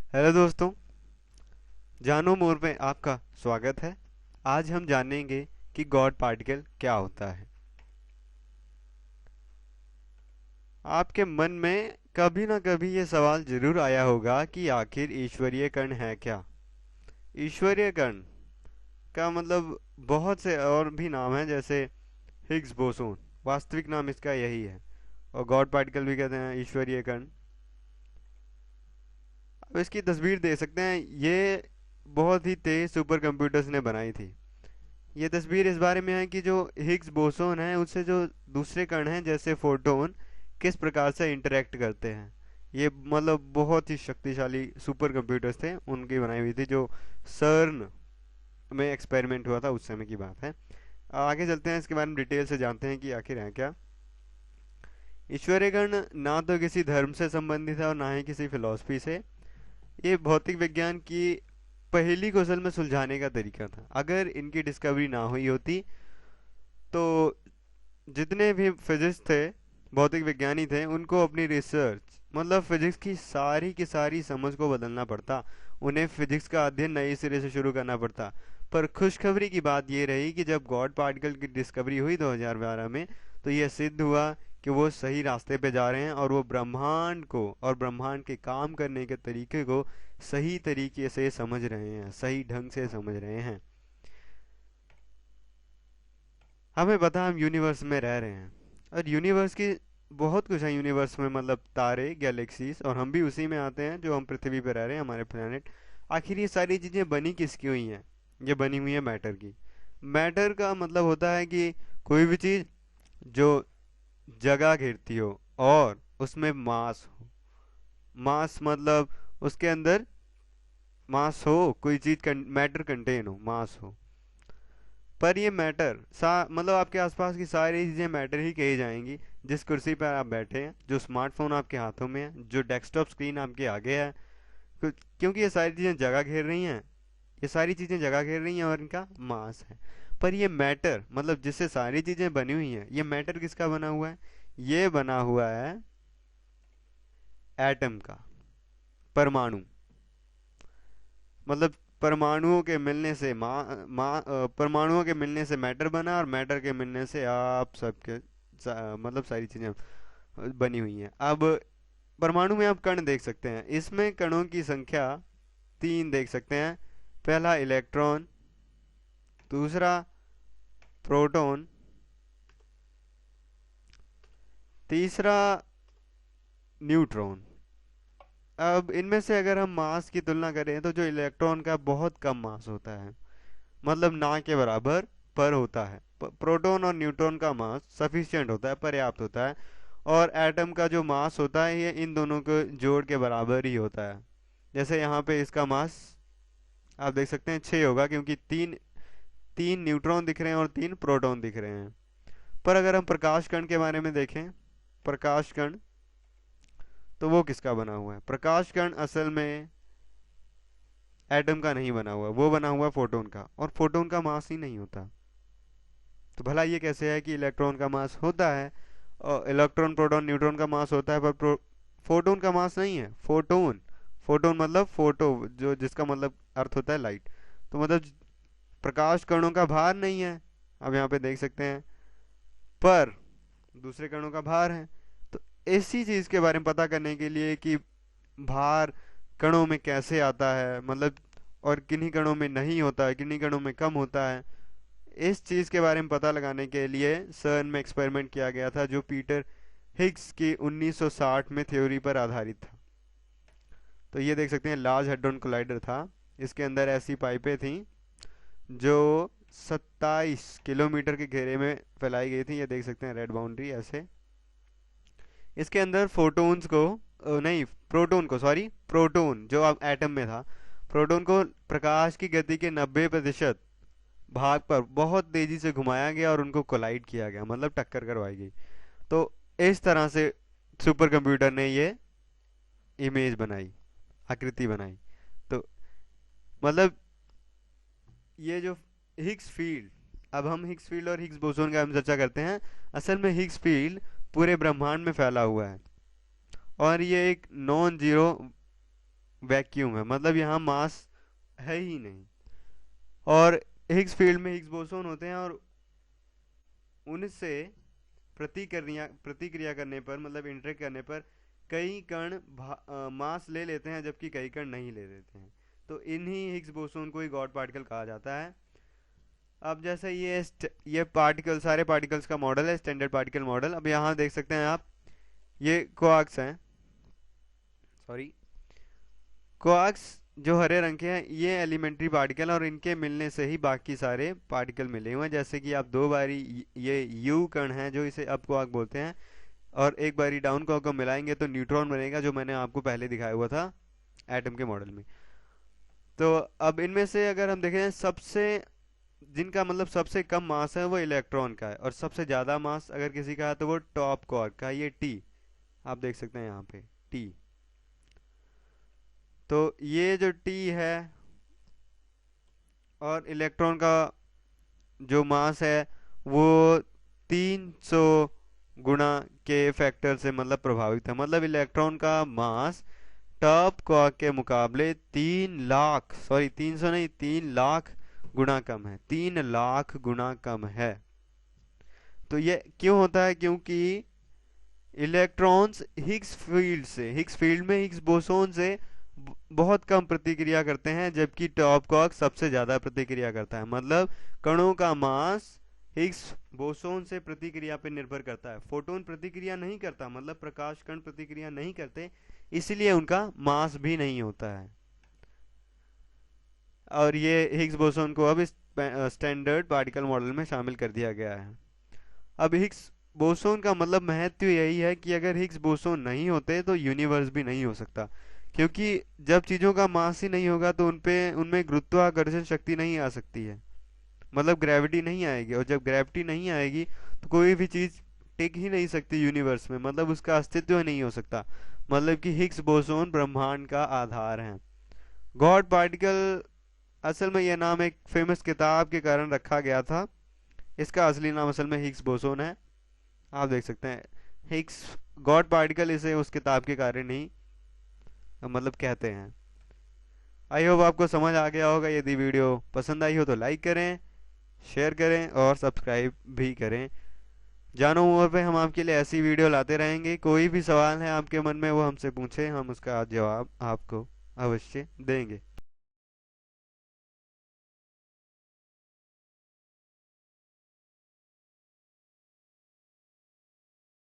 Hello दोस्तों, जानो मोर में आपका स्वागत है। आज हम जानेंगे कि गॉड पार्टिकल क्या होता है। आपके मन में कभी ना कभी ये सवाल जरूर आया होगा कि आखिर ईश्वरीय कण है क्या। ईश्वरीय कण का मतलब बहुत से और भी नाम हैं, जैसे हिग्स बोसोन। वास्तविक नाम इसका यही है, और गॉड पार्टिकल भी कहते हैं ईश्वरीय कण। अब इसकी तस्वीर दे सकते हैं, ये बहुत ही तेज सुपर कंप्यूटर्स ने बनाई थी। ये तस्वीर इस बारे में है कि जो हिग्स बोसोन है उससे जो दूसरे कण हैं जैसे फोटोन किस प्रकार से इंटरेक्ट करते हैं। ये मतलब बहुत ही शक्तिशाली सुपर कंप्यूटर्स थे, उनकी बनाई हुई थी, जो सर्न में एक्सपेरिमेंट हुआ था उस समय की बात है। आगे चलते हैं, इसके बारे में डिटेल से जानते हैं कि आखिर है क्या। ईश्वरीय कण ना तो किसी धर्म से संबंधित है और ना ही किसी फिलॉसफी से। ये भौतिक विज्ञान की पहेली को असल में सुलझाने का तरीका था। अगर इनकी डिस्कवरी ना हुई होती तो जितने भी फिजिक्स थे, भौतिक विज्ञानी थे, उनको अपनी रिसर्च मतलब फिजिक्स की सारी समझ को बदलना पड़ता। उन्हें फिजिक्स का अध्ययन नए सिरे से शुरू करना पड़ता। पर खुशखबरी की बात यह रही कि जब गॉड पार्टिकल की डिस्कवरी हुई 2012 में, तो यह सिद्ध हुआ कि वो सही रास्ते पे जा रहे हैं और वो ब्रह्मांड को और ब्रह्मांड के काम करने के तरीके को सही तरीके से समझ रहे हैं, सही ढंग से समझ रहे हैं। हमें पता है हम यूनिवर्स में रह रहे हैं, और यूनिवर्स की बहुत कुछ है यूनिवर्स में, मतलब तारे, गैलेक्सीज, और हम भी उसी में आते हैं जो हम पृथ्वी पे रह रहे हैं, हमारे प्लेनेट। आखिर ये सारी चीज़ें बनी किसकी हुई हैं? ये बनी हुई है मैटर की। मैटर का मतलब होता है कि कोई भी चीज़ जो जगह घेरती हो और उसमें मास हो। मास मतलब उसके अंदर मास हो, कोई चीज़ मैटर कंटेन हो, मास हो। पर ये मैटर मतलब आपके आसपास की सारी चीज़ें मैटर ही कही जाएंगी। जिस कुर्सी पर आप बैठे हैं, जो स्मार्टफोन आपके हाथों में है, जो डेस्कटॉप स्क्रीन आपके आगे है, क्योंकि ये सारी चीज़ें जगह घेर रही हैं। ये सारी चीज़ें जगह घेर रही हैं और इनका मास है। पर ये मैटर मतलब जिससे सारी चीज़ें बनी हुई हैं, ये मैटर किसका बना हुआ है? ये बना हुआ है एटम का, परमाणु। मतलब परमाणुओं के मिलने से परमाणुओं के मिलने से मैटर बना, और मैटर के मिलने से आप सबके मतलब सारी चीजें बनी हुई हैं। अब परमाणु में आप कण देख सकते हैं, इसमें कणों की संख्या 3 देख सकते हैं। पहला इलेक्ट्रॉन, दूसरा प्रोटॉन, तीसरा न्यूट्रॉन। अब इनमें से अगर हम मास की तुलना करें तो जो इलेक्ट्रॉन का बहुत कम मास होता है, मतलब ना के बराबर पर होता है। प्रोटॉन और न्यूट्रॉन का मास सफिशिएंट होता है, पर्याप्त होता है। और एटम का जो मास होता है ये इन दोनों को जोड़ के बराबर ही होता है। जैसे यहाँ पे इसका मास आप देख सकते हैं 6 होगा, क्योंकि तीन तीन न्यूट्रॉन दिख रहे हैं और 3 प्रोटॉन दिख रहे हैं। पर अगर हम प्रकाश कण के बारे में देखें, प्रकाश कण, तो वो किसका बना हुआ है? प्रकाश कण असल में एटम का नहीं बना हुआ, वो बना हुआ फोटोन का, और फोटोन का मास ही नहीं होता। तो भला ये कैसे है कि इलेक्ट्रॉन का मास होता है, और इलेक्ट्रॉन, प्रोटॉन, न्यूट्रॉन का मास होता है, पर फोटोन का मास नहीं है? फोटोन, फोटोन मतलब फोटो, जो जिसका मतलब अर्थ होता है लाइट। तो मतलब प्रकाश कणों का भार नहीं है, अब यहाँ पे देख सकते हैं, पर दूसरे कणों का भार है। तो इसी चीज के बारे में पता करने के लिए कि भार कणों में कैसे आता है, मतलब और किन्हीं कणों में नहीं होता है, किन्हीं कणों में कम होता है, इस चीज के बारे में पता लगाने के लिए सर्न में एक्सपेरिमेंट किया गया था, जो पीटर हिग्स की 1960 में थ्योरी पर आधारित था। तो ये देख सकते हैं, लार्ज हेड्रोन कोलाइडर था। इसके अंदर ऐसी पाइपें थीं जो 27 किलोमीटर के घेरे में फैलाई गई थी। ये देख सकते हैं रेड बाउंड्री ऐसे। इसके अंदर फोटोन्स को नहीं, प्रोटोन को, सॉरी, प्रोटोन जो अब एटम में था, प्रोटोन को प्रकाश की गति के 90% भाग पर बहुत तेजी से घुमाया गया और उनको कोलाइड किया गया, मतलब टक्कर करवाई गई। तो इस तरह से सुपर कंप्यूटर ने ये इमेज बनाई, आकृति बनाई। तो मतलब ये जो हिग्स फील्ड, अब हम हिग्स फील्ड और हिग्स बोसोन का हम चर्चा करते हैं। असल में हिग्स फील्ड पूरे ब्रह्मांड में फैला हुआ है, और ये एक नॉन जीरो वैक्यूम है, मतलब यहाँ मास है ही नहीं। और हिग्स फील्ड में हिग्स बोसोन होते हैं, और उनसे प्रतिक्रिया करने पर, मतलब इंटरेक्ट करने पर, कई कण मास ले लेते हैं जबकि कई कण नहीं ले लेते हैं। तो इन्हीं हिग्स बोसोन को ही गॉड पार्टिकल कहा जाता है। अब जैसे ये पार्टिकल, सारे पार्टिकल्स का मॉडल है स्टैंडर्ड पार्टिकल मॉडल। अब यहाँ देख सकते हैं आप, ये क्वार्क्स हैं, सॉरी, क्वार्क्स जो हरे रंग के हैं ये एलिमेंट्री पार्टिकल, और इनके मिलने से ही बाकी सारे पार्टिकल मिले हुए हैं। जैसे कि आप दो बारी ये यू कण है जो इसे अप क्वार्क बोलते हैं, और एक बारी डाउन क्वार्क को मिलाएंगे तो न्यूट्रॉन बनेगा, जो मैंने आपको पहले दिखाया हुआ था एटम के मॉडल में। तो अब इनमें से अगर हम देखें, सबसे जिनका मतलब सबसे कम मास है वो इलेक्ट्रॉन का है, और सबसे ज़्यादा मास अगर किसी का है तो वो टॉप क्वार्क का, ये टी, आप देख सकते हैं यहाँ पे टी। तो ये जो टी है, और इलेक्ट्रॉन का जो मास है वो 300 गुना के फैक्टर से मतलब प्रभावित है। मतलब इलेक्ट्रॉन का मास टॉप क्वार्क के मुकाबले 3 लाख, सॉरी 300 नहीं, 3 लाख गुना कम है, 3 लाख गुना कम है। तो ये क्यों होता है? क्योंकि इलेक्ट्रॉन्स हिग्स फील्ड में हिग्स बोसोन से बहुत कम प्रतिक्रिया करते हैं, जबकि टॉप क्वार्क सबसे ज्यादा प्रतिक्रिया करता है। मतलब कणों का मास हिग्स बोसोन से प्रतिक्रिया पर निर्भर करता है। फोटोन प्रतिक्रिया नहीं करता, मतलब प्रकाश कण प्रतिक्रिया नहीं करते, इसलिए उनका मास भी नहीं होता है। और ये हिग्स बोसोन को अब इस स्टैंडर्ड पार्टिकल मॉडल में शामिल कर दिया गया है। अब हिग्स बोसोन का मतलब महत्व यही है कि अगर हिग्स बोसोन नहीं होते तो यूनिवर्स भी नहीं हो सकता, क्योंकि जब चीज़ों का मास ही नहीं होगा तो उनमें गुरुत्वाकर्षण शक्ति नहीं आ सकती है, मतलब ग्रेविटी नहीं आएगी, और जब ग्रेविटी नहीं आएगी तो कोई भी चीज़ टिक ही नहीं सकती यूनिवर्स में, मतलब उसका अस्तित्व नहीं हो सकता। मतलब कि हिग्स बोसोन ब्रह्मांड का आधार है। गॉड पार्टिकल, असल में यह नाम एक फेमस किताब के कारण रखा गया था। इसका असली नाम असल में हिग्स बोसोन है, आप देख सकते हैं। हिग्स गॉड पार्टिकल इसे उस किताब के कारण ही मतलब कहते हैं। आई होप आपको समझ आ गया होगा। यदि वीडियो पसंद आई हो तो लाइक करें, शेयर करें और सब्सक्राइब भी करें। जानो मोर पे हम आपके लिए ऐसी वीडियो लाते रहेंगे। कोई भी सवाल है आपके मन में वो हमसे पूछें, हम उसका जवाब आपको अवश्य देंगे।